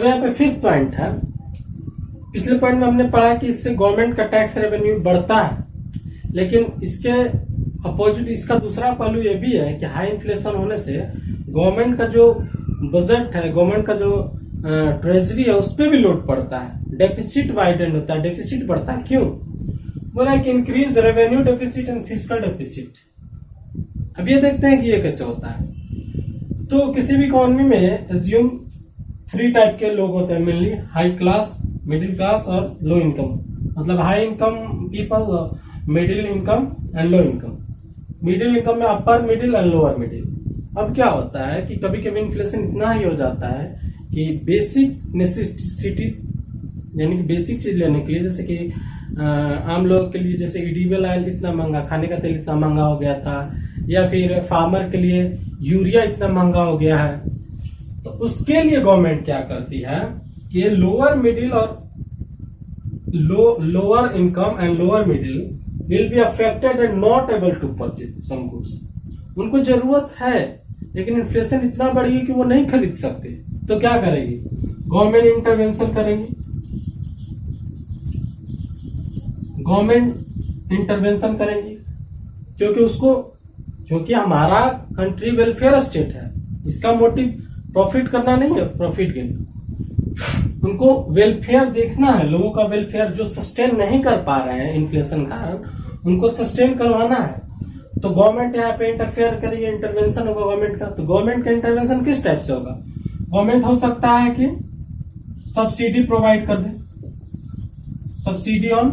यहाँ पे fifth point है, पिछले पॉइंट में हमने पढ़ा कि इससे गवर्नमेंट का टैक्स रेवेन्यू बढ़ता है, लेकिन इसके अपोजिट इसका दूसरा पहलू ये भी है कि हाई इन्फ्लेशन होने से गवर्नमेंट का जो बजट है, गवर्नमेंट का जो ट्रेजरी है, उस पर भी लोड पड़ता है, डेफिसिट वाइडेंड होता है, डेफिसिट बढ़ता है। क्यों? बोला है कि increase revenue deficit and fiscal deficit. अब ये देखते हैं कि ये कैसे होता है। तो किसी भी इकोनॉमी में एज्यूम 3 टाइप के लोग होते हैं mainly, high class, middle class और लो इनकम। मतलब high income people, middle income and low income. Middle income में upper middle and lower middle. अब क्या होता है कि कभी कभी इन्फ्लेशन इतना ही हो जाता है कि बेसिक नेसेसिटी यानी कि बेसिक चीज लेने के लिए, जैसे कि आम लोगों के लिए जैसे एडिबल ऑयल इतना महंगा, खाने का तेल इतना महंगा हो गया था, या फिर फार्मर के लिए यूरिया इतना महंगा हो गया है, तो उसके लिए गवर्नमेंट क्या करती है कि ये लोअर मिडिल और lower income and lower middle will be affected and not able to purchase some goods. उनको जरूरत है लेकिन इन्फ्लेशन इतना बढ़ गई कि वो नहीं खरीद सकते, तो क्या करेगी? गवर्नमेंट इंटरवेंशन करेंगी। गवर्नमेंट इंटरवेंशन करेंगी क्योंकि हमारा कंट्री वेलफेयर स्टेट है, इसका मोटिव प्रॉफिट करना नहीं है, प्रॉफिट गेन। उनको वेलफेयर देखना है, लोगों का वेलफेयर जो सस्टेन नहीं कर पा रहे हैं इन्फ्लेशन कारण, उनको सस्टेन करवाना है। तो गवर्नमेंट यहाँ पे इंटरफेयर करेगी, इंटरवेंशन होगा गवर्नमेंट का। तो गवर्नमेंट का इंटरवेंशन किस टाइप से होगा? गवर्नमेंट हो सकता है कि सब्सिडी प्रोवाइड कर दे, subsidy on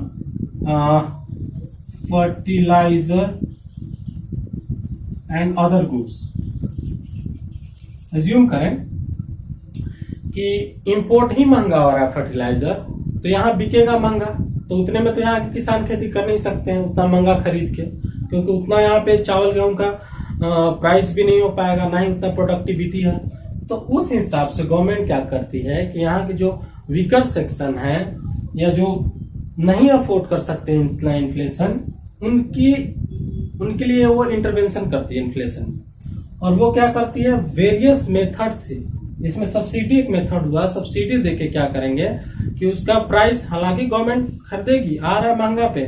fertilizer and other goods. Assume करें कि इंपोर्ट ही महंगा हो रहा है फर्टिलाइजर, तो यहाँ बिकेगा महंगा, तो उतने में तो यहाँ के किसान खेती कर नहीं सकते हैं उतना महंगा खरीद के, क्योंकि उतना यहाँ पे चावल गेहूं का प्राइस भी नहीं हो पाएगा, ना ही उतना प्रोडक्टिविटी है। तो उस हिसाब से गवर्नमेंट क्या करती है कि यहाँ की जो वीकर सेक्शन है या जो नहीं अफोर्ड कर सकते इतना इन्फ्लेशन, उनके लिए वो इंटरवेंशन करती है इन्फ्लेशन। और वो क्या करती है? वेरियस मेथड से, इसमें सब्सिडी एक मेथड हुआ, सब्सिडी देके क्या करेंगे कि उसका प्राइस, हालांकि गवर्नमेंट खरीदेगी, आ रहा है महंगा पे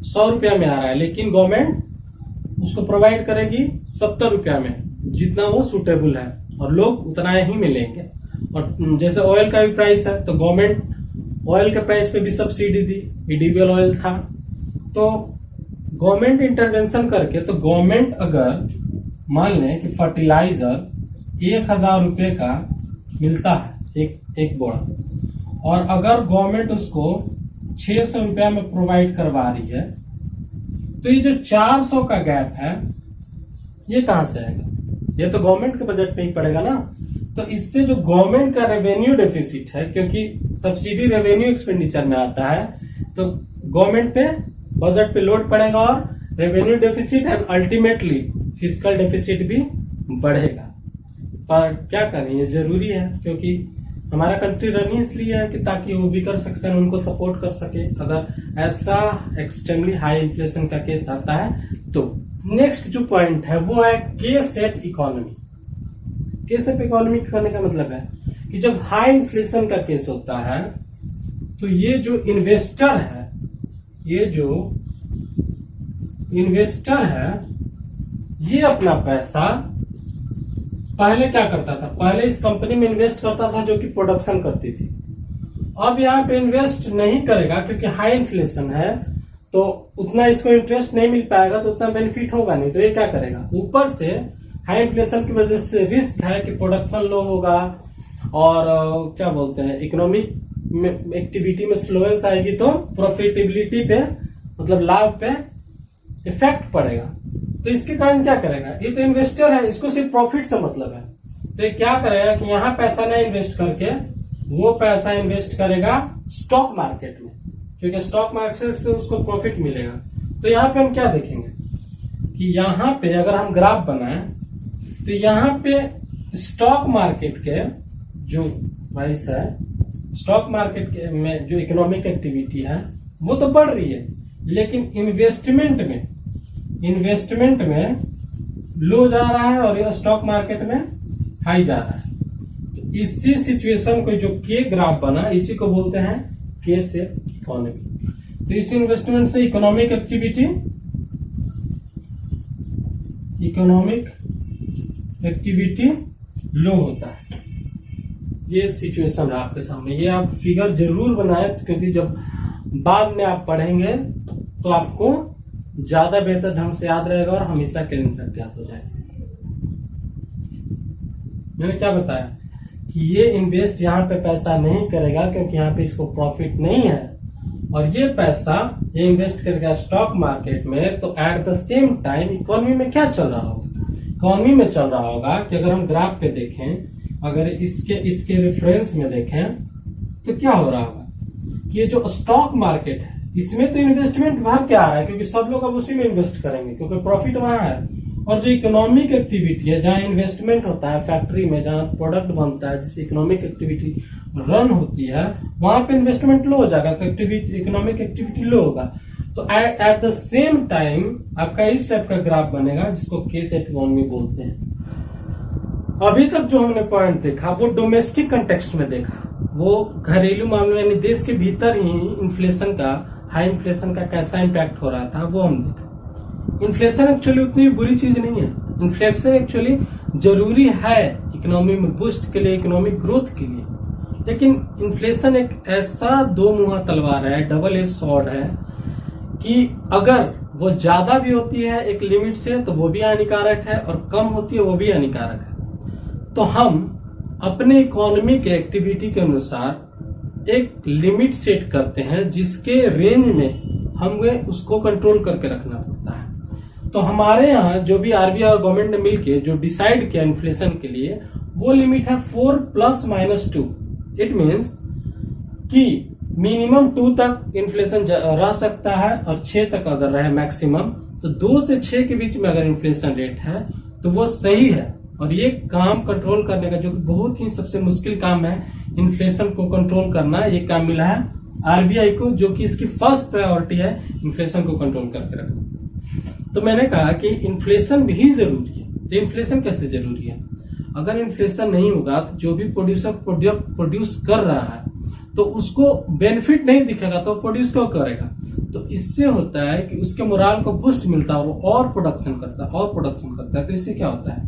100 रुपया में आ रहा है, लेकिन गवर्नमेंट उसको प्रोवाइड करेगी 70 रुपया में, जितना वो सुटेबल है, और लोग उतना ही मिलेंगे। और जैसे ऑयल का भी प्राइस है, तो गवर्नमेंट ऑयल के प्राइस पे भी सब्सिडी दी, एडिबल ऑयल था। तो गवर्नमेंट इंटरवेंशन करके, तो गवर्नमेंट अगर मान लें कि फर्टिलाइजर 1000 रुपये का मिलता है एक बोरा, और अगर गवर्नमेंट उसको 600 रुपया में प्रोवाइड करवा रही है, तो ये जो 400 का गैप है ये कहां से आएगा? ये तो गवर्नमेंट के बजट में ही पड़ेगा ना। तो इससे जो गवर्नमेंट का रेवेन्यू डेफिसिट है, क्योंकि सब्सिडी रेवेन्यू एक्सपेंडिचर में आता है, तो गवर्नमेंट पे बजट पे लोड पड़ेगा और revenue deficit and ultimately fiscal deficit भी बढ़ेगा। पर क्या करें, ये जरूरी है, क्योंकि हमारा कंट्री रन ही इसलिए है कि ताकि वो वीकर सेक्शन उनको सपोर्ट कर सके अगर ऐसा एक्सट्रीमली हाई इन्फ्लेशन का केस आता है। तो नेक्स्ट जो पॉइंट है वो है के शेप इकोनॉमी। के शेप इकोनॉमी करने का मतलब है कि जब हाई इन्फ्लेशन का केस होता है, तो ये जो इन्वेस्टर है ये अपना पैसा पहले क्या करता था? पहले इस कंपनी में इन्वेस्ट करता था जो कि प्रोडक्शन करती थी। अब यहाँ पे इन्वेस्ट नहीं करेगा क्योंकि हाई इन्फ्लेशन है, तो उतना इसको इंटरेस्ट नहीं मिल पाएगा, तो उतना बेनिफिट होगा नहीं। तो ये क्या करेगा? ऊपर से हाई इन्फ्लेशन की वजह से रिस्क है कि प्रोडक्शन लो होगा और क्या बोलते हैं, इकोनॉमिक एक्टिविटी में स्लोनेस आएगी, तो प्रॉफिटेबिलिटी पे मतलब लाभ पे इफेक्ट पड़ेगा। तो इसके कारण क्या करेगा? ये तो इन्वेस्टर है, इसको सिर्फ प्रॉफिट से मतलब है, तो ये क्या करेगा कि यहाँ पैसा नहीं इन्वेस्ट करके वो पैसा इन्वेस्ट करेगा स्टॉक मार्केट में, क्योंकि स्टॉक मार्केट से उसको प्रॉफिट मिलेगा। तो यहाँ पे हम क्या देखेंगे कि यहाँ पे अगर हम ग्राफ बनाएं, तो यहाँ पे स्टॉक मार्केट के जो प्राइस है, स्टॉक मार्केट के में जो इकोनॉमिक एक्टिविटी है वो तो बढ़ रही है, लेकिन इन्वेस्टमेंट में लो जा रहा है और यह स्टॉक मार्केट में हाई जा रहा है। तो इसी सिचुएशन को जो के ग्राफ बना इसी को बोलते हैं के शेप इकोनॉमी। तो इस इन्वेस्टमेंट से इकोनॉमिक एक्टिविटी लो होता है। ये सिचुएशन है आपके सामने, ये आप फिगर जरूर बनाए क्योंकि जब बाद में आप पढ़ेंगे तो आपको ज्यादा बेहतर ढंग से याद रहेगा और हमेशा के लिए याद हो जाएगा। मैंने क्या बताया कि ये इन्वेस्ट यहाँ पे पैसा नहीं करेगा क्योंकि यहाँ पे इसको प्रॉफिट नहीं है, और ये पैसा ये इन्वेस्ट करेगा स्टॉक मार्केट में। तो at the same time economy में क्या चल रहा होगा, इकोनॉमी में चल रहा होगा कि अगर हम ग्राफ पे देखें, अगर इसके रेफरेंस में देखें तो क्या हो रहा होगा कि ये जो स्टॉक मार्केट है इसमें तो इन्वेस्टमेंट भर के आ रहा है क्योंकि सब लोग अब उसी में इन्वेस्ट करेंगे क्योंकि प्रॉफिट वहां है। और जो इकोनॉमिक एक्टिविटी है जहाँ इन्वेस्टमेंट होता है फैक्ट्री में, जहाँ प्रोडक्ट बनता है, जिससे इकोनॉमिक एक्टिविटी रन होती है, वहां पे इन्वेस्टमेंट लो हो जाएगा तो इकोनॉमिक एक्टिविटी लो होगा। तो एट द सेम टाइम आपका इस टाइप का ग्राफ बनेगा जिसको के शेप इकोनॉमी बोलते हैं। अभी तक जो हमने पॉइंट देखा वो डोमेस्टिक कंटेक्स्ट में देखा, वो घरेलू मामले यानी देश के भीतर ही इन्फ्लेशन का, हाई इन्फ्लेशन का कैसा इम्पैक्ट हो रहा था वो हम देखा। इन्फ्लेशन एक्चुअली उतनी बुरी चीज नहीं है, इन्फ्लेशन एक्चुअली जरूरी है इकोनॉमी में बूस्ट के लिए, इकोनॉमिक ग्रोथ के लिए। लेकिन इन्फ्लेशन एक ऐसा दो मुहा तलवार है, डबल एज सॉर्ड है कि अगर वो ज्यादा भी होती है एक लिमिट से तो वो भी हानिकारक है, और कम होती है वो भी हानिकारक है। तो हम अपने इकोनॉमी के एक्टिविटी के अनुसार एक लिमिट सेट करते हैं जिसके रेंज में हमें उसको कंट्रोल करके रखना पड़ता है। तो हमारे यहाँ जो भी आरबीआई और गवर्नमेंट ने मिलके जो डिसाइड किया इन्फ्लेशन के लिए वो लिमिट है 4 ± 2। इट मीन्स कि मिनिमम 2 तक इन्फ्लेशन रह सकता है और 6 तक अगर रहे मैक्सिमम, तो 2 से 6 के बीच में अगर इन्फ्लेशन रेट है तो वो सही है। और ये काम कंट्रोल करने का जो कि बहुत ही सबसे मुश्किल काम है, इन्फ्लेशन को कंट्रोल करना, ये काम मिला है आरबीआई को, जो कि इसकी फर्स्ट प्रायोरिटी है इन्फ्लेशन को कंट्रोल करके रखना। तो मैंने कहा कि इन्फ्लेशन भी जरूरी है। तो इन्फ्लेशन कैसे जरूरी है, अगर इन्फ्लेशन नहीं होगा तो जो भी प्रोड्यूसर प्रोड्यूस कर रहा है तो उसको बेनिफिट नहीं दिखेगा तो प्रोड्यूस क्यों करेगा। तो इससे होता है कि उसके मोराल को बूस्ट मिलता है, वो और प्रोडक्शन करता है। तो इससे क्या होता है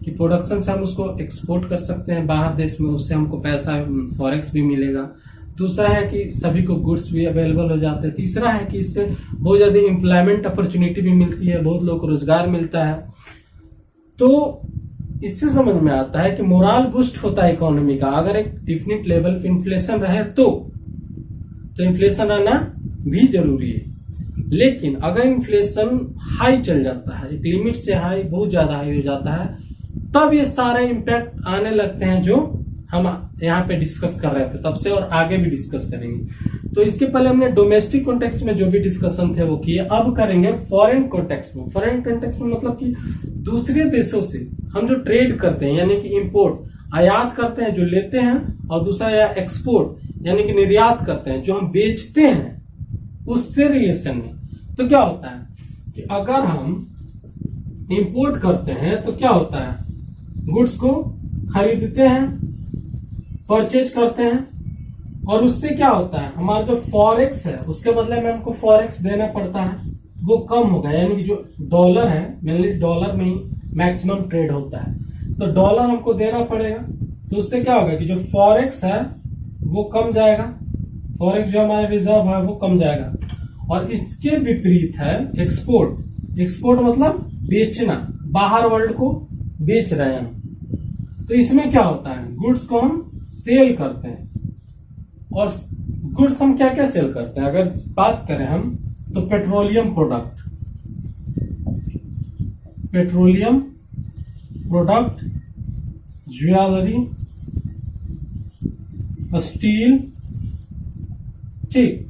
कि प्रोडक्शन से हम उसको एक्सपोर्ट कर सकते हैं बाहर देश में, उससे हमको पैसा फॉरेक्स भी मिलेगा। दूसरा है कि सभी को गुड्स भी अवेलेबल हो जाते हैं। तीसरा है कि इससे बहुत ज्यादा एम्प्लॉयमेंट अपॉर्चुनिटी भी मिलती है, बहुत लोगों को रोजगार मिलता है। तो इससे समझ में आता है कि मोरल बूस्ट होता है इकोनॉमी का अगर एक डिफिनिट लेवल पे इन्फ्लेशन रहे तो इन्फ्लेशन आना भी जरूरी है। लेकिन अगर इन्फ्लेशन हाई चल जाता है, एक लिमिट से हाई, बहुत ज्यादा हाई हो जाता है, तब ये सारे इम्पैक्ट आने लगते हैं जो हम यहाँ पे डिस्कस कर रहे थे तब से, और आगे भी डिस्कस करेंगे। तो इसके पहले हमने डोमेस्टिक कॉन्टेक्स्ट में जो भी डिस्कशन थे वो किए, अब करेंगे फॉरेन कॉन्टेक्स्ट में। फॉरेन कॉन्टेक्स्ट में मतलब कि दूसरे देशों से हम जो ट्रेड करते हैं, यानी कि इंपोर्ट आयात करते हैं जो लेते हैं, और दूसरा या एक्सपोर्ट यानी कि निर्यात करते हैं जो हम बेचते हैं, उससे रिलेशन में। तो क्या होता है कि अगर हम इंपोर्ट करते हैं तो क्या होता है, गुड्स को खरीदते हैं, परचेज करते हैं, और उससे क्या होता है हमारा जो फॉरेक्स है उसके बदले में हमको फॉरेक्स देना पड़ता है, वो कम होगा। यानी कि जो डॉलर है, मेनली डॉलर में ही मैक्सिमम ट्रेड होता है, तो डॉलर हमको देना पड़ेगा। तो उससे क्या होगा कि जो फॉरेक्स है वो कम जाएगा, फॉरेक्स जो हमारा रिजर्व है वो कम जाएगा। और इसके विपरीत है एक्सपोर्ट। एक्सपोर्ट मतलब बेचना, बाहर वर्ल्ड को बेच रहे हैं। तो इसमें क्या होता है, गुड्स को हम सेल करते हैं। और गुड्स हम क्या क्या सेल करते हैं, अगर बात करें हम तो पेट्रोलियम प्रोडक्ट, ज्वेलरी, स्टील, ठीक।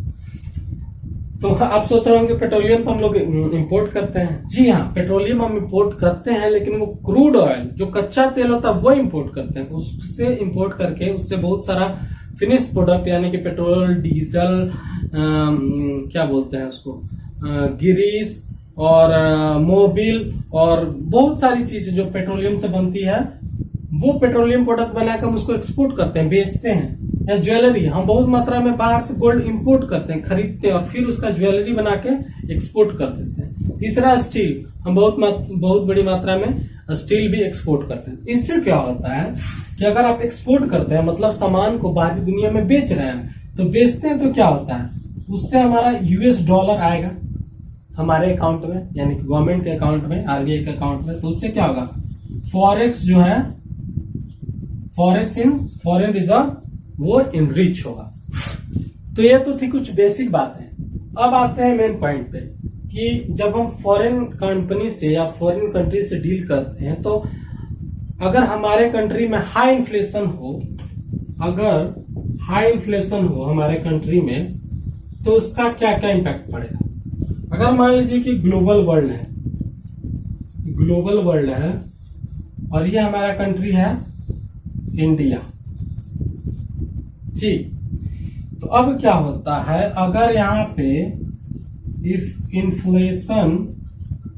तो आप सोच रहे होंगे पेट्रोलियम तो हम लोग इंपोर्ट करते हैं। जी हाँ, पेट्रोलियम हम इंपोर्ट करते हैं, लेकिन वो क्रूड ऑयल जो कच्चा तेल होता है वो इंपोर्ट करते हैं। उससे इंपोर्ट करके उससे बहुत सारा फिनिश प्रोडक्ट यानी कि पेट्रोल, डीजल, क्या बोलते हैं उसको, ग्रीस और मोबिल और बहुत सारी चीजें जो पेट्रोलियम से बनती है वो पेट्रोलियम प्रोडक्ट बनाकर हम उसको एक्सपोर्ट करते हैं, बेचते हैं। या ज्वेलरी, हम बहुत मात्रा में बाहर से गोल्ड इंपोर्ट करते हैं, खरीदते हैं और फिर उसका ज्वेलरी बना के एक्सपोर्ट कर देते हैं। तीसरा स्टील, हम बहुत बड़ी मात्रा में स्टील भी एक्सपोर्ट करते हैं। इससे क्या होता है कि अगर आप एक्सपोर्ट करते हैं मतलब सामान को बाहरी दुनिया में बेच रहे हैं, तो बेचते हैं तो क्या होता है, उससे हमारा यूएस डॉलर आएगा हमारे अकाउंट में, यानी कि गवर्नमेंट के अकाउंट में, आरबीआई के अकाउंट में। तो उससे क्या होगा, फॉरेक्स जो है, फॉरेक्स इन फॉरेन रिजर्व, वो इनरिच होगा। तो ये तो थी कुछ बेसिक बातें। अब आते हैं मेन पॉइंट पे कि जब हम फॉरेन कंपनी से या फॉरेन कंट्री से डील करते हैं, तो अगर हमारे कंट्री में हाई इन्फ्लेशन हो, अगर हाई इन्फ्लेशन हो हमारे कंट्री में, तो उसका क्या क्या इम्पैक्ट पड़ेगा। अगर मान लीजिए कि ग्लोबल वर्ल्ड है, ग्लोबल वर्ल्ड है और ये हमारा कंट्री है इंडिया, ठीक। तो अब क्या होता है, अगर यहाँ पे if inflation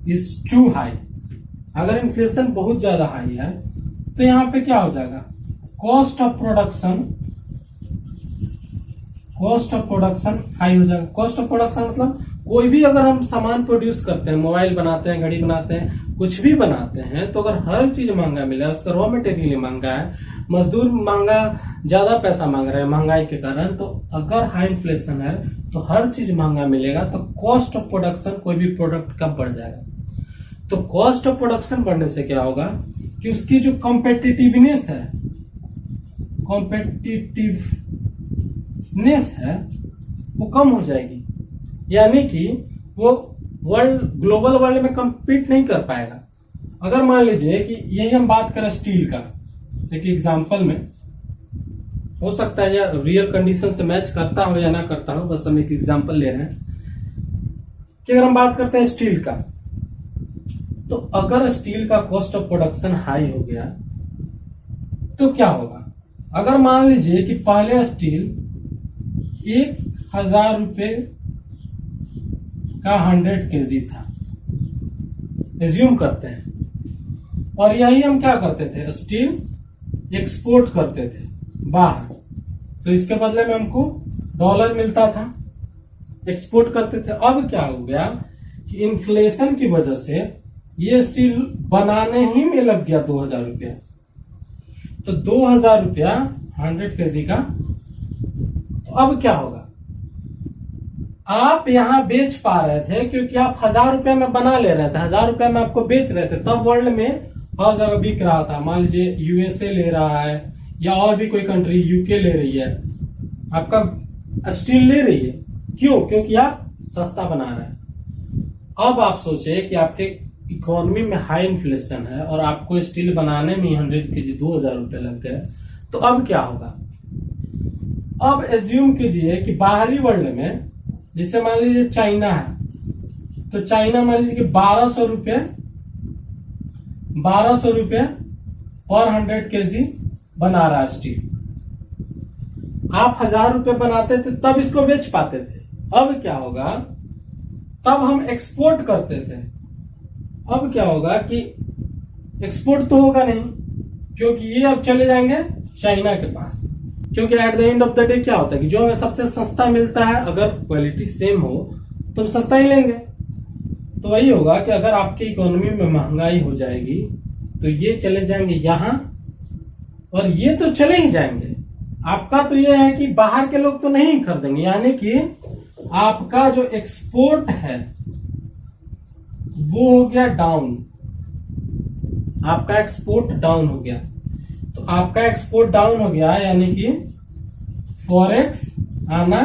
is too high, अगर इन्फ्लेशन बहुत ज्यादा हाई है, तो यहाँ पे क्या हो जाएगा, कॉस्ट ऑफ प्रोडक्शन हाई हो जाएगा। कॉस्ट ऑफ प्रोडक्शन मतलब कोई भी अगर हम सामान प्रोड्यूस करते हैं, मोबाइल बनाते हैं, घड़ी बनाते हैं, कुछ भी बनाते हैं, तो अगर हर चीज महंगा मिला, उसका रॉ मटेरियल महंगा है, मजदूर महंगा, ज्यादा पैसा मांग रहे हैं महंगाई के कारण, तो अगर हाई इन्फ्लेशन है तो हर चीज महंगा मिलेगा, तो कॉस्ट ऑफ प्रोडक्शन कोई भी प्रोडक्ट का बढ़ जाएगा। तो कॉस्ट ऑफ प्रोडक्शन बढ़ने से क्या होगा कि उसकी जो कॉम्पिटिटिवनेस है, वो कम हो जाएगी, यानी कि वो ग्लोबल वर्ल्ड में कम्पीट नहीं कर पाएगा। अगर मान लीजिए कि यही हम बात करें स्टील का, एक एग्जांपल में, हो सकता है या रियल कंडीशन से मैच करता हो या ना करता हो, बस हम एक एग्जांपल ले रहे हैं कि अगर हम बात करते हैं स्टील का, तो अगर स्टील का कॉस्ट ऑफ प्रोडक्शन हाई हो गया तो क्या होगा। अगर मान लीजिए कि पहले स्टील 1000 रुपए का 100 kg था, एज्यूम करते हैं, और यही हम क्या करते थे, स्टील एक्सपोर्ट करते थे बाहर, तो इसके बदले में हमको डॉलर मिलता था, एक्सपोर्ट करते थे। अब क्या हो गया कि इन्फ्लेशन की वजह से ये स्टील बनाने ही में लग गया 2000 रुपया, तो 2000 रुपया 100 kg का। तो अब क्या होगा, आप यहां बेच पा रहे थे क्योंकि आप 1000 रुपया में बना ले रहे थे, 1000 रुपया में आपको बेच रहे थे, तब वर्ल्ड में हर जगह बिक रहा था। मान लीजिए यूएसए ले रहा है या और भी कोई कंट्री, यूके ले रही है, आपका स्टील ले रही है, क्यों, क्योंकि आप सस्ता बना रहे हैं। अब आप सोचे कि आपके इकोनॉमी में हाई इन्फ्लेशन है और आपको स्टील बनाने में 100 kg 2000 रुपये लग गए, तो अब क्या होगा। अब एज्यूम कीजिए कि बाहरी वर्ल्ड में, जैसे मान लीजिए चाइना है, तो चाइना मान लीजिए कि 1200 रुपये पर 100 kg बना रहा है स्टील। आप 1000 रुपये बनाते थे तब इसको बेच पाते थे, अब क्या होगा, तब हम एक्सपोर्ट करते थे। अब क्या होगा कि एक्सपोर्ट तो होगा नहीं, क्योंकि ये अब चले जाएंगे चाइना के पास, क्योंकि at the end of the day क्या होता है कि जो हमें सबसे सस्ता मिलता है, अगर क्वालिटी सेम हो तो हम सस्ता ही लेंगे। तो वही होगा कि अगर आपकी इकोनॉमी में महंगाई हो जाएगी तो ये चले जाएंगे यहाँ, और ये तो चले ही जाएंगे। आपका तो ये है कि बाहर के लोग तो नहीं खरीदेंगे, यानी कि आपका जो एक्सपोर्ट है वो हो गया डाउन, आपका एक्सपोर्ट डाउन हो गया। तो आपका एक्सपोर्ट डाउन हो गया, यानी कि फॉरेक्स आना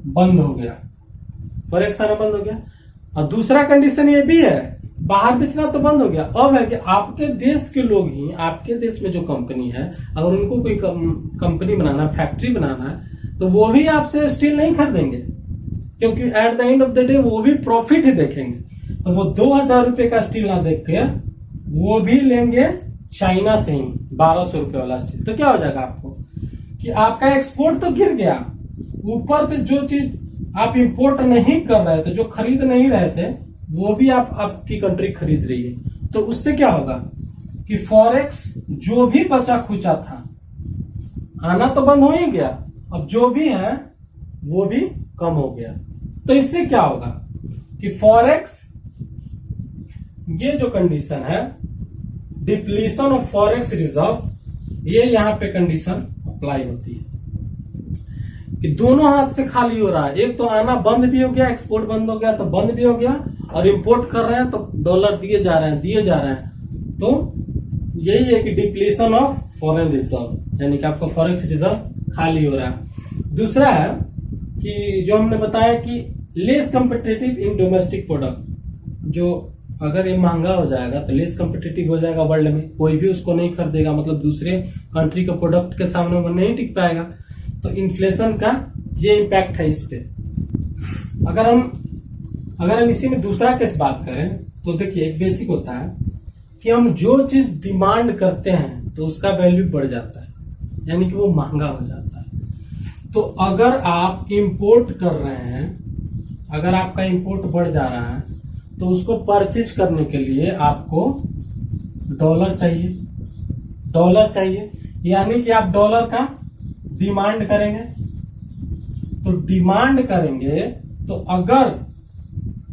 बंद हो गया, फॉरेक्स आना बंद हो गया। और दूसरा कंडीशन ये भी है, बाहर बेचना तो बंद हो गया, अब है कि आपके देश के लोग ही, आपके देश में जो कंपनी है, अगर उनको कोई कंपनी बनाना, फैक्ट्री बनाना है, तो वो भी आपसे स्टील नहीं खरीदेंगे, क्योंकि at the end of the day वो भी प्रॉफिट ही देखेंगे। तो वो 2000 रुपये का स्टील ना देख के वो भी लेंगे चाइना से ही 1200 रुपये वाला स्टील। तो क्या हो जाएगा आपको कि आपका एक्सपोर्ट तो गिर गया, ऊपर से जो चीज आप इंपोर्ट नहीं कर रहे थे, जो खरीद नहीं रहे थे, वो भी आपकी कंट्री खरीद रही है। तो उससे क्या होगा कि फॉरेक्स जो भी बचा खुचा था आना तो बंद हो ही गया, अब जो भी है वो भी कम हो गया। तो इससे क्या होगा कि फॉरेक्स, ये जो कंडीशन है डिप्लीशन ऑफ फॉरेक्स रिजर्व, ये यहां पे कंडीशन अप्लाई होती है कि दोनों हाथ से खाली हो रहा है। एक तो आना बंद भी हो गया, एक्सपोर्ट बंद हो गया तो बंद भी हो गया, और इंपोर्ट कर रहे हैं तो डॉलर दिए जा रहे हैं। तो यही है कि डिप्लीशन ऑफ फॉरेन रिजर्व, यानी कि आपका फॉरेक्स रिजर्व खाली हो रहा है। दूसरा है कि जो हमने बताया कि less competitive in domestic product, जो अगर ये महंगा हो जाएगा तो लेस कम्पिटिटिव हो जाएगा वर्ल्ड में, कोई भी उसको नहीं खरीदेगा, मतलब दूसरे कंट्री के प्रोडक्ट के सामने वो नहीं टिक पाएगा। तो इन्फ्लेशन का ये इम्पैक्ट है इस पे। अगर हम इसी में दूसरा केस बात करें तो देखिए एक बेसिक होता है कि हम जो चीज डिमांड करते हैं तो उसका वैल्यू बढ़ जाता है, यानी कि वो महंगा हो जाता है। तो अगर आप इंपोर्ट कर रहे हैं, अगर आपका इंपोर्ट बढ़ जा रहा है तो उसको परचेज करने के लिए आपको डॉलर चाहिए, यानी कि आप डॉलर का डिमांड करेंगे। तो डिमांड करेंगे तो अगर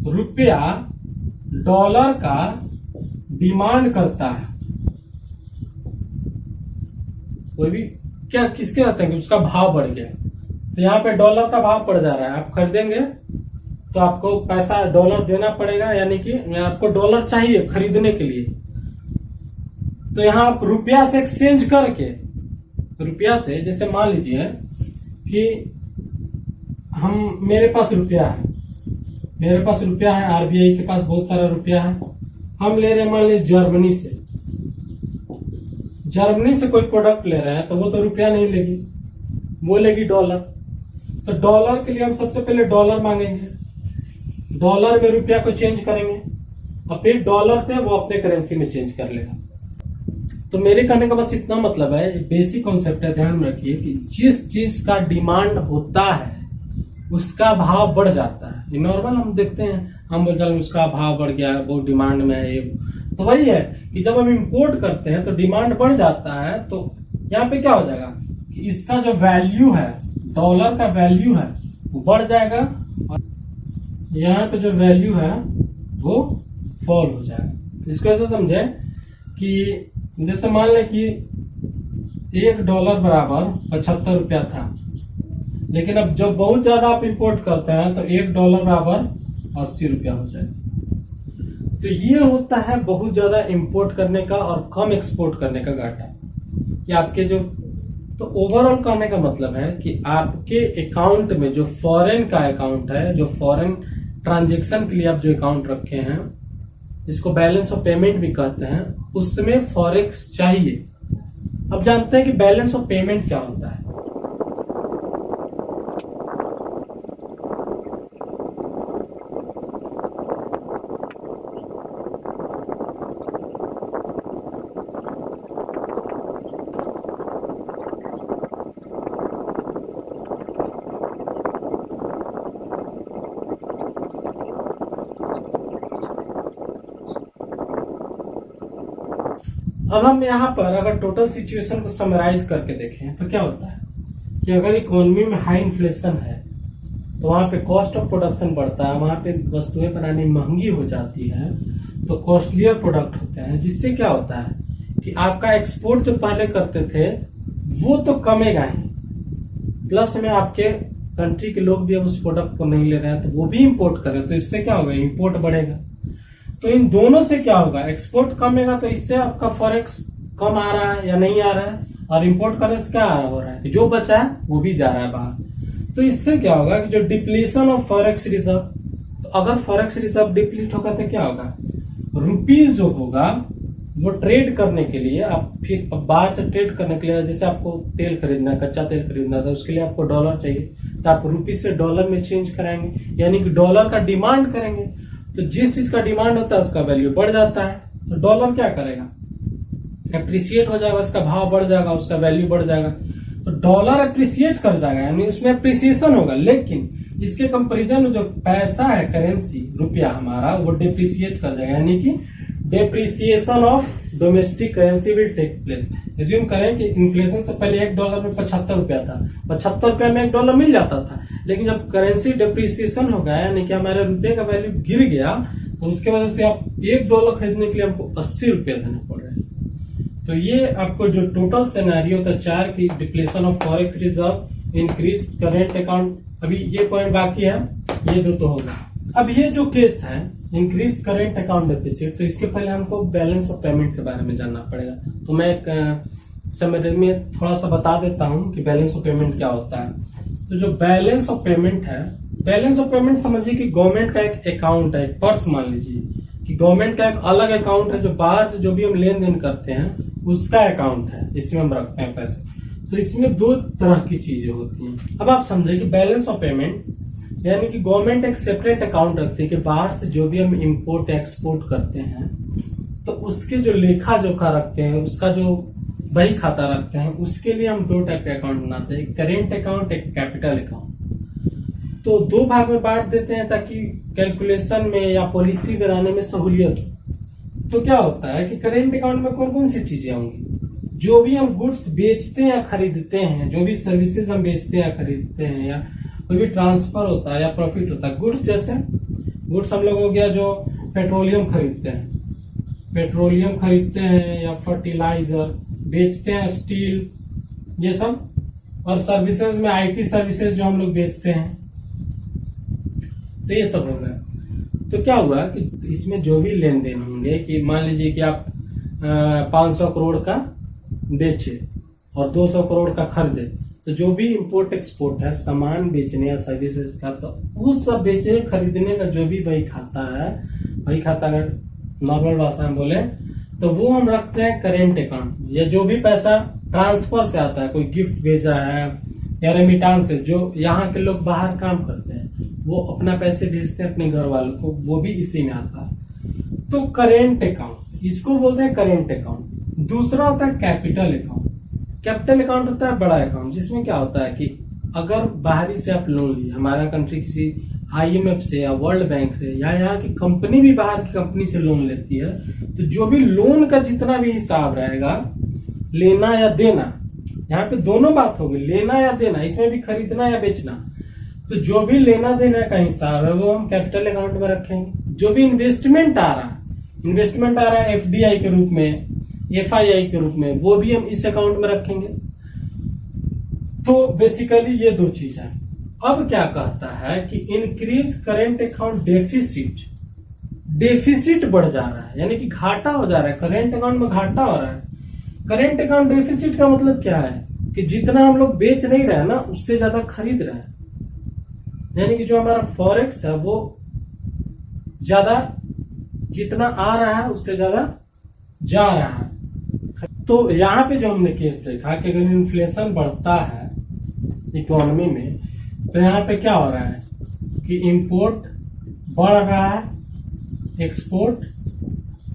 रुपया डॉलर का डिमांड करता है, कोई भी क्या किसके कहते हैं कि उसका भाव बढ़ गया, तो यहाँ पे डॉलर का भाव बढ़ जा रहा है, आप खरीदेंगे तो आपको पैसा डॉलर देना पड़ेगा, यानी कि आपको डॉलर चाहिए खरीदने के लिए। तो यहाँ आप रुपया से एक्सचेंज करके, रुपया से, जैसे मान लीजिए कि मेरे पास रुपया है, आरबीआई के पास बहुत सारा रुपया है, हम ले रहे हैं मान लीजिए जर्मनी से कोई प्रोडक्ट ले रहे हैं, तो वो तो रुपया नहीं लेगी, वो लेगी डॉलर। तो डॉलर के लिए हम सबसे पहले डॉलर मांगेंगे, डॉलर में रुपया को चेंज करेंगे और फिर डॉलर से वो अपने करेंसी में चेंज कर लेगा। तो मेरे कहने का बस इतना मतलब है, बेसिक कॉन्सेप्ट है, ध्यान रखिए कि जिस चीज का डिमांड होता है उसका भाव बढ़ जाता है। ये नॉर्मल हम देखते हैं, हम बोलते हैं उसका भाव बढ़ गया, वो डिमांड में है। तो वही है कि जब हम इंपोर्ट करते हैं तो डिमांड बढ़ जाता है, तो यहाँ पे क्या हो जाएगा कि इसका जो वैल्यू है, डॉलर का वैल्यू है वो बढ़ जाएगा, और यहाँ पे जो वैल्यू है वो फॉल हो जाएगा। इसको ऐसे समझे कि जैसे मान लें कि $1 बराबर 75 रुपया था, लेकिन अब जब बहुत ज्यादा आप इंपोर्ट करते हैं तो $1 बराबर 80 रुपया हो जाएगा। तो ये होता है बहुत ज्यादा इंपोर्ट करने का और कम एक्सपोर्ट करने का घाटा कि आपके जो, तो ओवरऑल कहने का मतलब है कि आपके अकाउंट में जो फॉरेन का अकाउंट है, जो फॉरेन ट्रांजैक्शन के लिए आप जो अकाउंट रखे हैं, इसको बैलेंस ऑफ पेमेंट भी कहते हैं, उसमें फॉरेक्स चाहिए। अब जानते हैं कि बैलेंस ऑफ पेमेंट क्या होता है। अब हम यहाँ पर अगर टोटल सिचुएशन को समराइज करके देखें तो क्या होता है कि अगर इकोनॉमी में हाई इन्फ्लेशन है तो वहाँ पे कॉस्ट ऑफ प्रोडक्शन बढ़ता है, वहाँ पे वस्तुएं बनानी महंगी हो जाती है, तो कॉस्टलियर प्रोडक्ट होते हैं, जिससे क्या होता है कि आपका एक्सपोर्ट जो पहले करते थे वो तो कमेगा ही, प्लस में आपके कंट्री के लोग भी अब उस प्रोडक्ट को नहीं ले रहे हैं तो वो भी इंपोर्ट कर रहे हैं, तो इससे क्या होगा, इंपोर्ट बढ़ेगा। तो इन दोनों से क्या होगा, एक्सपोर्ट कमेगा तो इससे आपका फॉरेक्स कम आ रहा है या नहीं आ रहा है, और इंपोर्ट करने से क्या हो रहा है, जो बचा है वो भी जा रहा है बाहर। तो इससे क्या होगा कि जो डिप्लीशन ऑफ फॉरेक्स रिजर्व, तो अगर फॉरेक्स रिजर्व डिप्लीट होगा तो क्या होगा, रुपीज जो होगा वो ट्रेड करने के लिए, आप फिर बाहर से ट्रेड करने के लिए, जैसे आपको तेल खरीदना है, कच्चा तेल खरीदना था, उसके लिए आपको डॉलर चाहिए, तो आप रुपीज से डॉलर में चेंज कराएंगे, यानी कि डॉलर का डिमांड करेंगे। तो जिस चीज का डिमांड होता है उसका वैल्यू बढ़ जाता है, तो डॉलर क्या करेगा, एप्रिसिएट हो जाएगा, उसका भाव बढ़ जाएगा, उसका वैल्यू बढ़ जाएगा। तो डॉलर एप्रिसिएट कर जाएगा, यानी उसमें एप्रिसिएशन होगा, लेकिन इसके कंपैरिजन में जो पैसा है, करेंसी रुपया हमारा, वो डिप्रिसिएट कर जाएगा, यानी कि depreciation of domestic currency will take place. Assume करें कि इन्फ्लेशन से पहले $1 में 75 रुपया था, 75 रुपया में $1 मिल जाता था, लेकिन जब करेंसी डेप्रिसिएशन हो गया यानी कि हमारे रुपये का वैल्यू गिर गया तो उसके वजह से आप $1 खरीदने के लिए हमको 80 रुपया देने पड़ रहे हैं। तो ये आपको जो टोटल सिनेरियो था 4 की depletion of forex reserve, increase current account, अभी ये पॉइंट बाकी है, ये दो तो होगा। अब ये जो केस है इंक्रीज करेंट अकाउंट डेफिसिट, तो इसके पहले हमको बैलेंस ऑफ पेमेंट के बारे में जानना पड़ेगा। तो मैं एक समरी में थोड़ा सा बता देता हूँ कि बैलेंस ऑफ पेमेंट क्या होता है। तो जो बैलेंस ऑफ पेमेंट है, बैलेंस ऑफ पेमेंट समझिए कि गवर्नमेंट का एक अकाउंट है, पर्स मान लीजिए कि गवर्नमेंट का एक अलग अकाउंट है जो बाहर से जो भी हम लेन देन करते हैं उसका अकाउंट है, इसमें हम रखते हैं पैसे। तो इसमें दो तरह की चीजें होती हैं। अब आप समझे कि बैलेंस ऑफ पेमेंट यानी कि गवर्नमेंट एक सेपरेट अकाउंट रखती है कि बाहर से जो भी हम इंपोर्ट एक्सपोर्ट करते हैं तो उसके जो लेखा जोखा रखते हैं, उसका जो बही खाता रखते हैं, उसके लिए हम 2 टाइप के अकाउंट बनाते हैं, एक करेंट अकाउंट, एक कैपिटल अकाउंट। तो 2 भाग में बांट देते हैं ताकि कैलकुलेशन में या पॉलिसी बनाने में सहूलियत हो। तो क्या होता है कि करेंट अकाउंट में कौन कौन सी चीजें होंगी, जो भी हम गुड्स बेचते हैं या खरीदते हैं, जो भी सर्विसेज हम बेचते हैं या खरीदते हैं, या कोई भी ट्रांसफर होता है या प्रॉफिट होता है। गुड्स जैसे गुड्स हम लोग हो गया जो पेट्रोलियम खरीदते हैं या फर्टिलाइजर बेचते हैं, स्टील, ये सब। और सर्विसेज में IT सर्विसेज जो हम लोग बेचते हैं, तो ये सब हो गया। तो क्या हुआ कि इसमें जो भी लेन देन होंगे कि मान लीजिए कि आप 500 करोड़ का बेचे और 200 करोड़ का खरीदे, तो जो भी इंपोर्ट एक्सपोर्ट है, सामान बेचने या सर्विसेज का, तो उस सब बेचने खरीदने का जो भी बही खाता है, बही खाता अगर नॉर्मल भाषा में बोले तो वो हम रखते हैं करेंट अकाउंट। या जो भी पैसा ट्रांसफर से आता है, कोई गिफ्ट भेजा है या रेमिटांस से, जो यहाँ के लोग बाहर काम करते हैं वो अपना पैसे भेजते हैं अपने घर वालों को, वो भी इसी में आता है। तो करेंट अकाउंट इसको बोलते हैं करेंट अकाउंट। दूसरा होता है कैपिटल अकाउंट। कैपिटल अकाउंट होता है बड़ा अकाउंट, जिसमें क्या होता है कि अगर बाहरी से आप लोन लिए, हमारा कंट्री किसी IMF से या वर्ल्ड बैंक से या यहाँ की कंपनी भी बाहर की कंपनी से लोन लेती है, तो जो भी लोन का जितना भी हिसाब रहेगा, लेना या देना, यहाँ पे दोनों बात होगी, लेना या देना, इसमें भी खरीदना या बेचना, तो जो भी लेना देना का हिसाब है वो हम कैपिटल अकाउंट में रखेंगे। जो भी इन्वेस्टमेंट आ रहा है FDI के रूप में, FII के रूप में, वो भी हम इस अकाउंट में रखेंगे। तो बेसिकली ये 2 चीज है। अब क्या कहता है कि इंक्रीज करेंट अकाउंट डेफिसिट बढ़ जा रहा है, यानी कि घाटा हो जा रहा है, करेंट अकाउंट में घाटा हो रहा है। करेंट अकाउंट डेफिसिट का मतलब क्या है कि जितना हम लोग बेच नहीं रहे ना उससे ज्यादा खरीद रहे हैं, यानी कि जो हमारा फॉरेक्स है वो ज्यादा, जितना आ रहा है उससे ज्यादा जा रहा है। तो यहाँ पे जो हमने केस देखा कि अगर इन्फ्लेशन बढ़ता है इकोनॉमी में, तो यहाँ पे क्या हो रहा है कि इंपोर्ट बढ़ रहा है, एक्सपोर्ट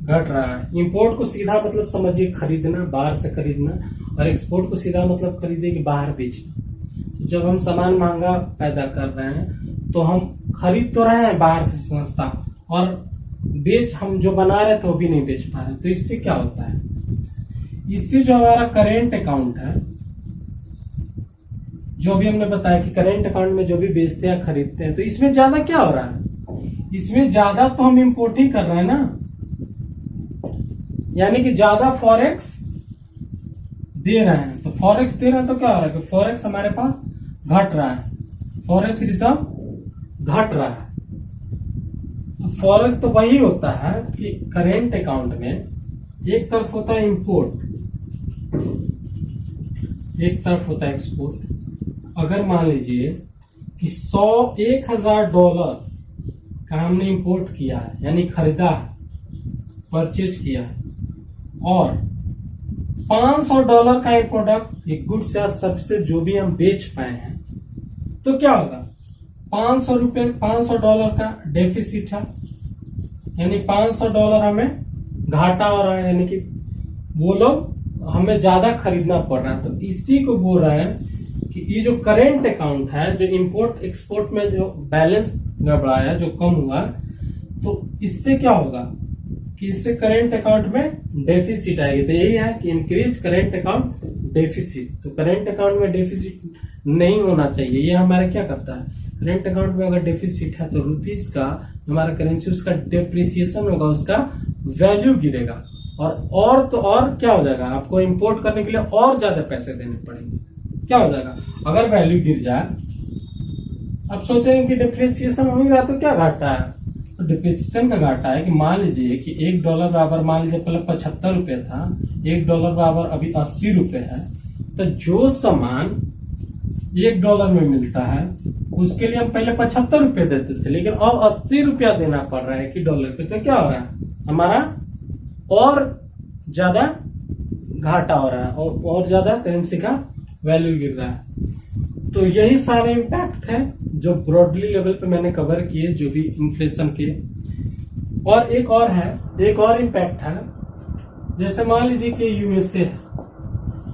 घट रहा है। इंपोर्ट को सीधा मतलब समझिए खरीदना, बाहर से खरीदना, और एक्सपोर्ट को सीधा मतलब खरीदे कि बाहर बेचना। जब हम सामान महंगा पैदा कर रहे हैं तो हम खरीद तो रहे हैं बाहर से सस्ता, और बेच हम जो बना रहे थे वो भी नहीं बेच पा रहे। तो इससे क्या होता है, इससे जो हमारा करेंट अकाउंट है, जो भी हमने बताया कि करेंट अकाउंट में जो भी बेचते हैं खरीदते हैं, तो इसमें ज्यादा क्या हो रहा है, इसमें ज्यादा तो हम इंपोर्ट ही कर रहे हैं ना, यानी कि ज्यादा फॉरेक्स दे रहे हैं। तो फॉरेक्स दे रहे हैं तो क्या हो रहा है कि फॉरेक्स हमारे पास घट रहा है, फॉरेक्स रिजर्व घट रहा है। तो फॉरेक्स तो वही होता है कि करेंट अकाउंट में एक तरफ होता है इंपोर्ट, एक तरफ होता है एक्सपोर्ट। अगर मान लीजिए कि $1,000 का हमने इंपोर्ट किया है, यानी खरीदा है, परचेज किया है, और $500 का एक प्रोडक्ट, एक गुड्स या सर्विसेज जो भी हम बेच पाए हैं, तो क्या होगा, $500 का डेफिसिट है, यानी $500 हमें घाटा हो रहा है, यानी कि वो लोग हमें ज्यादा खरीदना पड़ रहा है। तो इसी को बोल रहे हैं कि ये जो करेंट अकाउंट है, जो इंपोर्ट एक्सपोर्ट में जो बैलेंस गड़बड़ाया, जो कम हुआ, तो इससे क्या होगा कि इससे करेंट अकाउंट में डेफिसिट आएगी। तो यही है कि इंक्रीज करेंट अकाउंट डेफिसिट। तो करेंट अकाउंट में डेफिसिट नहीं होना चाहिए। ये हमारा क्या करता है, करेंट अकाउंट में अगर डेफिसिट है तो रुपीज का हमारा करेंसी उसका डेप्रिसिएशन होगा, उसका वैल्यू गिरेगा और तो और क्या हो जाएगा, आपको इंपोर्ट करने के लिए और ज्यादा पैसे देने पड़ेंगे। क्या हो जाएगा अगर वैल्यू गिर जाए। अब सोचेंगे कि डिप्रिसिएशन हो ही रहा तो क्या घाटा है। तो डिप्रिसिएशन का घाटा है कि मान लीजिए कि $1 बराबर, मान लीजिए पहले 75 रुपए था, $1 बराबर अभी 80 रुपए है। तो जो सामान $1 में मिलता है उसके लिए हम पहले 75 रुपए देते थे, लेकिन अब 80 रुपया देना पड़ रहा है कि डॉलर पे। तो क्या हो रहा है, हमारा और ज्यादा घाटा हो रहा है और ज्यादा करेंसी का वैल्यू गिर रहा है। तो यही सारे इम्पैक्ट थे जो ब्रॉडली लेवल पे मैंने कवर किए, जो भी इन्फ्लेशन के। और एक और इम्पैक्ट है, जैसे मान लीजिए कि यूएसए है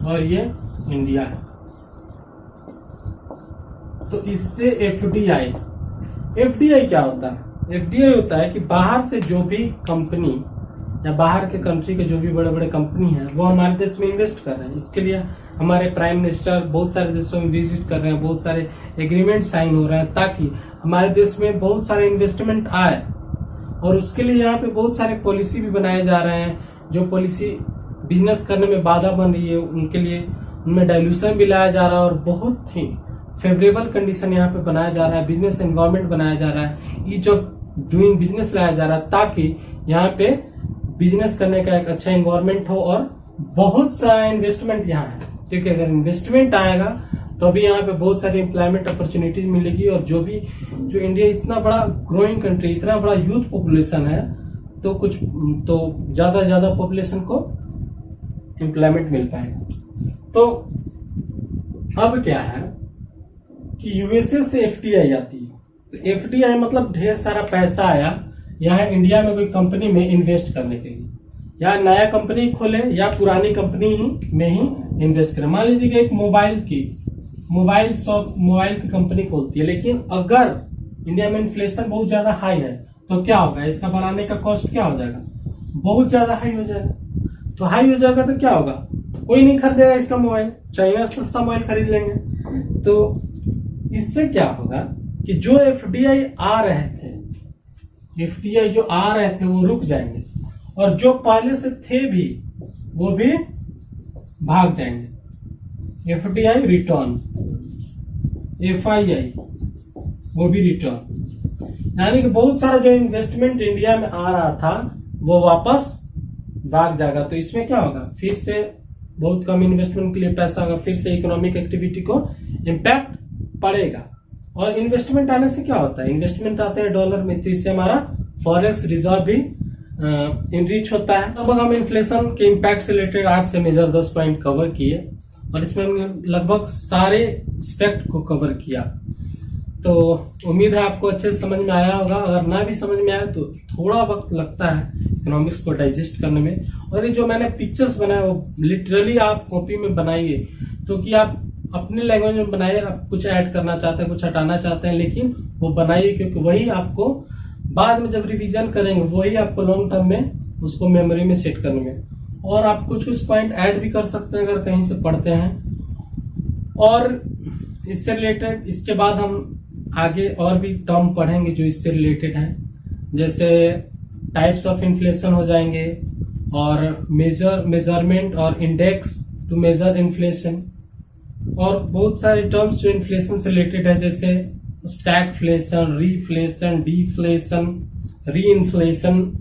और ये इंडिया है, तो इससे एफडीआई क्या होता है। एफडीआई होता है कि बाहर से जो भी कंपनी या बाहर के कंट्री के जो भी बड़े बड़े कंपनी है वो हमारे देश में इन्वेस्ट कर रहे हैं। इसके लिए हमारे प्राइम मिनिस्टर बहुत सारे देशों में विजिट कर रहे हैं, बहुत सारे एग्रीमेंट साइन हो रहे हैं ताकि हमारे देश में बहुत सारे इन्वेस्टमेंट आए। और उसके लिए यहाँ पे बहुत सारे पॉलिसी भी बनाए जा रहे हैं, जो पॉलिसी बिजनेस करने में बाधा बन रही है उनके लिए, उनमें डाइल्यूशन भी लाया जा रहा है और बहुत ही फेवरेबल कंडीशन यहाँ पे बनाया जा रहा है, बिजनेस एनवायरमेंट बनाया जा रहा है, ईज ऑफ डूइंग बिजनेस लाया जा रहा है ताकि यहाँ पे बिजनेस करने का एक अच्छा एनवायरमेंट हो और बहुत सारा इन्वेस्टमेंट यहाँ है। क्योंकि अगर इन्वेस्टमेंट आएगा तो भी यहाँ पे बहुत सारी एम्प्लॉयमेंट अपॉर्चुनिटीज मिलेगी। और जो इंडिया इतना बड़ा ग्रोइंग कंट्री, इतना बड़ा यूथ पॉपुलेशन है, तो ज्यादा पॉपुलेशन को एम्प्लॉयमेंट मिल पाएगा। तो अब क्या है कि यूएसए से एफडीआई आती है। तो एफडीआई मतलब ढेर सारा पैसा आया यहाँ इंडिया में कोई कंपनी में इन्वेस्ट करने के लिए, या नया कंपनी खोले या पुरानी कंपनी में ही इन्वेस्ट करें। मान लीजिए कि एक मोबाइल की कंपनी खोलती है, लेकिन अगर इंडिया में इन्फ्लेशन बहुत ज्यादा हाई है तो क्या होगा, इसका बनाने का कॉस्ट क्या हो जाएगा, बहुत ज्यादा हाई हो जाएगा। तो हाई हो जाएगा तो क्या होगा, कोई नहीं खरीदेगा इसका मोबाइल, चाइना से सस्ता मोबाइल खरीद लेंगे। तो इससे क्या होगा कि जो एफडीआई आ रहे थे वो रुक जाएंगे और जो पहले से थे भी वो भी भाग जाएंगे। एफडीआई रिटर्न, एफआईआई वो भी रिटर्न, यानी कि बहुत सारा जो इन्वेस्टमेंट इंडिया में आ रहा था वो वापस भाग जाएगा। तो इसमें क्या होगा, फिर से बहुत कम इन्वेस्टमेंट के लिए पैसा होगा, फिर से इकोनॉमिक एक्टिविटी को इम्पैक्ट पड़ेगा। और इन्वेस्टमेंट आने से क्या होता है, इन्वेस्टमेंट आते हैं डॉलर में, तो इससे हमारा फॉरेक्स रिजर्व भी इनरीच होता है। अब हम इन्फ्लेशन के इम्पैक्ट से रिलेटेड 8 से मेजर 10 पॉइंट कवर किए और इसमें हमने लगभग सारे एस्पेक्ट को कवर किया। तो उम्मीद है आपको अच्छे से समझ में आया होगा। अगर ना भी समझ में आया तो थोड़ा वक्त लगता है इकोनॉमिक्स को डाइजेस्ट करने में। और ये जो मैंने पिक्चर्स बनाए वो लिटरली आप कॉपी में बनाइए, तो कि आप अपने लैंग्वेज में बनाइए। आप कुछ ऐड करना चाहते हैं, कुछ हटाना चाहते हैं, लेकिन वो बनाइए, क्योंकि वही आपको बाद में जब रिवीजन करेंगे वही आपको लॉन्ग टर्म में उसको मेमोरी में सेट करने में। और आप कुछ पॉइंट ऐड भी कर सकते हैं अगर कहीं से पढ़ते हैं। और इससे रिलेटेड इसके बाद हम आगे और भी टर्म पढ़ेंगे जो इससे रिलेटेड है, जैसे टाइप्स ऑफ इन्फ्लेशन हो जाएंगे और मेजरमेंट और इंडेक्स टू मेजर इन्फ्लेशन, और बहुत सारे टर्म्स जो इन्फ्लेशन से रिलेटेड है, जैसे स्टैगफ्लेशन, रीफ्लेशन, डीफ्लेशन, रीइन्फ्लेशन,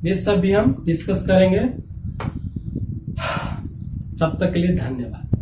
ये सब भी हम डिस्कस करेंगे। तब तक के लिए धन्यवाद।